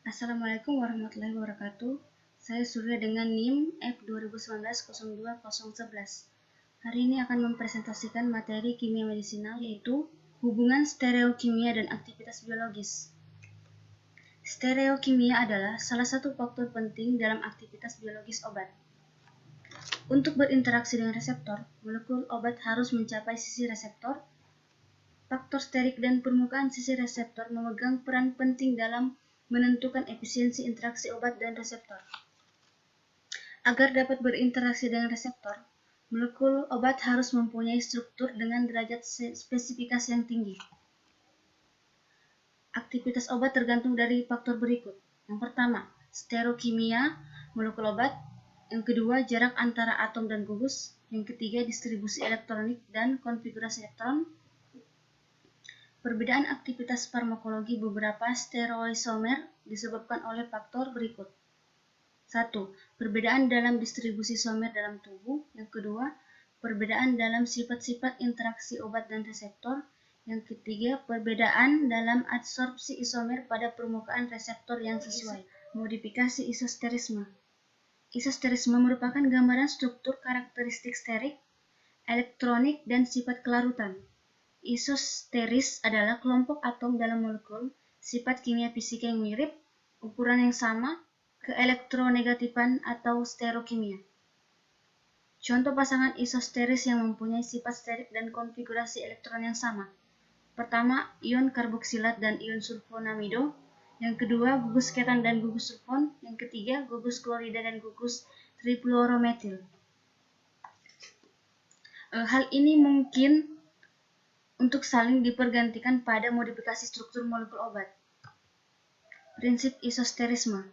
Assalamualaikum warahmatullahi wabarakatuh. Saya Surya dengan NIM F2019-02-011. Hari ini akan mempresentasikan materi kimia medisinal, yaitu hubungan stereokimia dan aktivitas biologis. Stereokimia adalah salah satu faktor penting dalam aktivitas biologis obat. Untuk berinteraksi dengan reseptor, molekul obat harus mencapai sisi reseptor. Faktor sterik dan permukaan sisi reseptor memegang peran penting dalam menentukan efisiensi interaksi obat dan reseptor. Agar dapat berinteraksi dengan reseptor, molekul obat harus mempunyai struktur dengan derajat spesifikasi yang tinggi. Aktivitas obat tergantung dari faktor berikut. Yang pertama, stereokimia molekul obat. Yang kedua, jarak antara atom dan gugus. Yang ketiga, distribusi elektronik dan konfigurasi elektron. Perbedaan aktivitas farmakologi beberapa stereoisomer disebabkan oleh faktor berikut. 1. Perbedaan dalam distribusi isomer dalam tubuh. Yang kedua, perbedaan dalam sifat-sifat interaksi obat dan reseptor. Yang ketiga, perbedaan dalam adsorpsi isomer pada permukaan reseptor yang sesuai. Modifikasi isosterisme. Isosterisme merupakan gambaran struktur karakteristik sterik, elektronik, dan sifat kelarutan. Isosteris adalah kelompok atom dalam molekul, sifat kimia fisika yang mirip, ukuran yang sama, keelektronegatifan atau stereokimia. Contoh pasangan isosteris yang mempunyai sifat sterik dan konfigurasi elektron yang sama. Pertama, ion karboksilat dan ion sulfonamido. Yang kedua, gugus ketan dan gugus sulfon. Yang ketiga, gugus klorida dan gugus trifluorometil. Hal ini mungkin untuk saling dipergantikan pada modifikasi struktur molekul obat. Prinsip isosterisme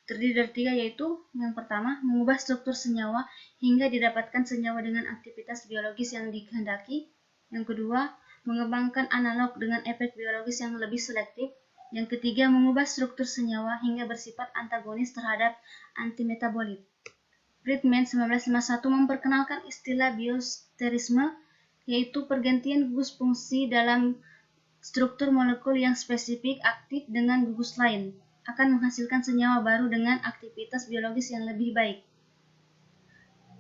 terdiri dari 3, yaitu yang pertama, mengubah struktur senyawa hingga didapatkan senyawa dengan aktivitas biologis yang dikehendaki. Yang kedua, mengembangkan analog dengan efek biologis yang lebih selektif. Yang ketiga, mengubah struktur senyawa hingga bersifat antagonis terhadap antimetabolit. Friedman 1951 memperkenalkan istilah biosterisme, yaitu pergantian gugus fungsi dalam struktur molekul yang spesifik aktif dengan gugus lain akan menghasilkan senyawa baru dengan aktivitas biologis yang lebih baik.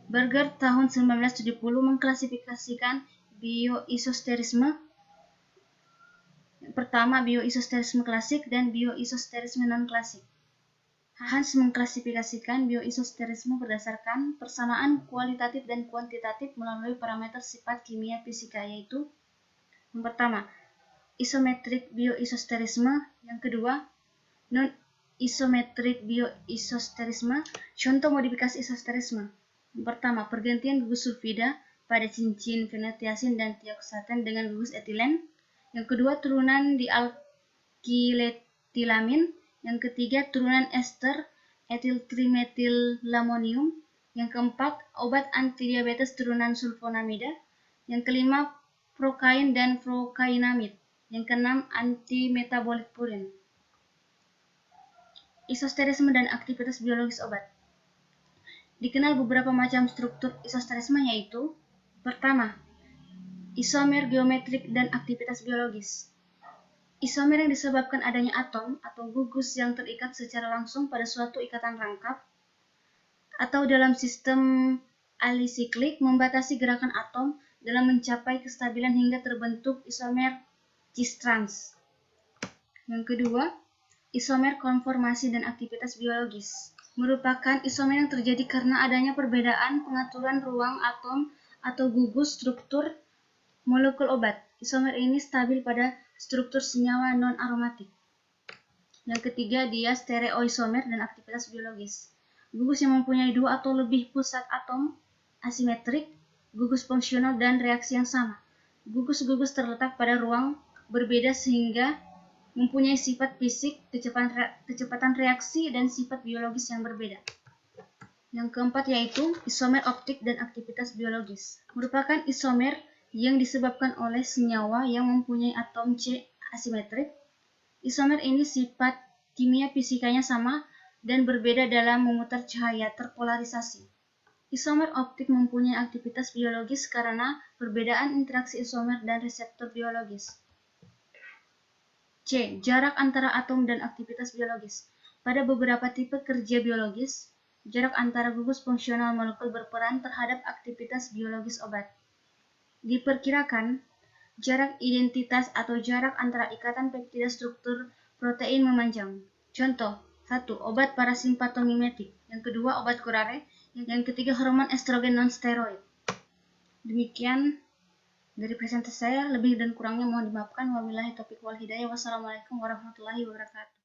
Berger tahun 1970 mengklasifikasikan bioisosterisme. Pertama, bioisosterisme klasik dan bioisosterisme non-klasik. Hans mengklasifikasikan bioisosterisme berdasarkan persamaan kualitatif dan kuantitatif melalui parameter sifat kimia fisika, yaitu yang pertama, isometrik bioisosterisme. Yang kedua, non-isometrik bioisosterisme. Contoh modifikasi isosterisme. Yang pertama, pergantian gugus sulfida pada cincin feniltiazin dan tioxaten dengan gugus etilen. Yang kedua, turunan dialkiletilamin. Yang ketiga, turunan ester etiltrimetilamonium. Yang keempat, obat antidiabetes turunan sulfonamida. Yang kelima, prokain dan prokainamid. Yang keenam, antimetabolit purin. Isosterisme dan aktivitas biologis obat. Dikenal beberapa macam struktur isosterisme, yaitu pertama, isomer geometrik dan aktivitas biologis. Isomer yang disebabkan adanya atom atau gugus yang terikat secara langsung pada suatu ikatan rangkap atau dalam sistem alisiklik membatasi gerakan atom dalam mencapai kestabilan hingga terbentuk isomer cis-trans. Yang kedua, isomer konformasi dan aktivitas biologis merupakan isomer yang terjadi karena adanya perbedaan pengaturan ruang atom atau gugus struktur molekul obat. Isomer ini stabil pada struktur senyawa non-aromatik. Yang ketiga, dia stereoisomer dan aktivitas biologis. Gugus yang mempunyai 2 atau lebih pusat atom asimetrik, gugus fungsional dan reaksi yang sama. Gugus-gugus terletak pada ruang berbeda sehingga mempunyai sifat fisik, kecepatan reaksi, dan sifat biologis yang berbeda. Yang keempat yaitu isomer optik dan aktivitas biologis. Merupakan isomer yang disebabkan oleh senyawa yang mempunyai atom C asimetrik. Isomer ini sifat kimia fisikanya sama dan berbeda dalam memutar cahaya terpolarisasi. Isomer optik mempunyai aktivitas biologis karena perbedaan interaksi isomer dan reseptor biologis. C. Jarak antara atom dan aktivitas biologis. Pada beberapa tipe kerja biologis, jarak antara gugus fungsional molekul berperan terhadap aktivitas biologis obat. Diperkirakan, jarak identitas atau jarak antara ikatan peptida struktur protein memanjang. Contoh, 1. Obat parasimpatomimetik. Yang kedua, obat kurare. Yang ketiga, hormon estrogen non-steroid. Demikian dari presentasi saya, lebih dan kurangnya mohon dimaafkan. Wabillahi taufiq wal hidayah. Wassalamualaikum warahmatullahi wabarakatuh.